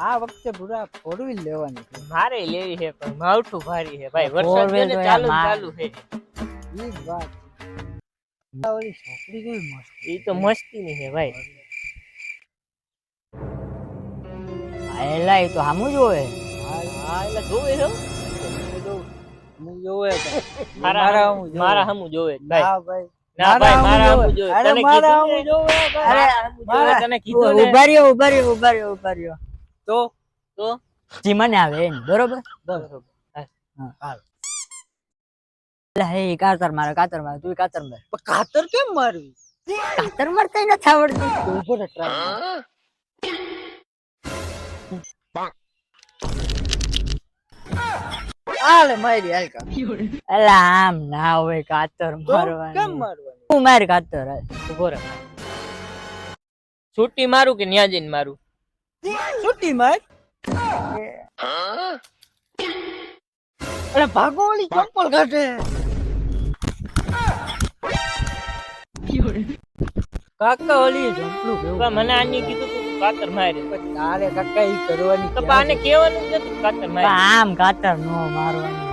આ વખતે પૂરા ફોર વ્હીલ લેવાની છે. મારે લેવી છે પણ માવઠું ભારી છે ભાઈ. વરસાદ છે ને ચાલુ છે. ઈ જ વાત. ઓલી છોકરી કેવી મસ્ત. ઈ તો મસ્તી ની છે ભાઈ. એલા એ તો હામું જોવે. હા એટલે જોવે છે. હું જોવે મારા હમું જોવે ભાઈ. હા ભાઈ. ના ભાઈ મારા હમું જોવે. અરે તને મારા કીધું હમું જોવે અરે ભાઈ. તને કીધું ને. ઉભા રહ્યો. તો જી મને આવે એમ બરોબર. બરોબર. હાલ. એલા હે કાતર મારે તું કાતર માર. પણ કાતર કેમ મારવી? કાતર મારતા નથી આવડતું. ઉભો રે ટ્રાય. આલે મારી હાલ કા. એલા આમ ના હોય કાતર તો મારવાની. કેમ મારવાની? તું માર કાતર. ઉભો રહે. છૂટી મારું કે ન્યા જઈને મારું? છૂટી માર. અરે ભાગો ઓલી ચપ્પલ કાઢે. કાકા ઓલી જંપલું કેવું. પણ મને આની કીધું તું કાતર મારે. તારે કાકા ઈ કરવાની તો આને કહેવાનું જ નથી કાતર મારે. આમ કાતર નો મારવાની.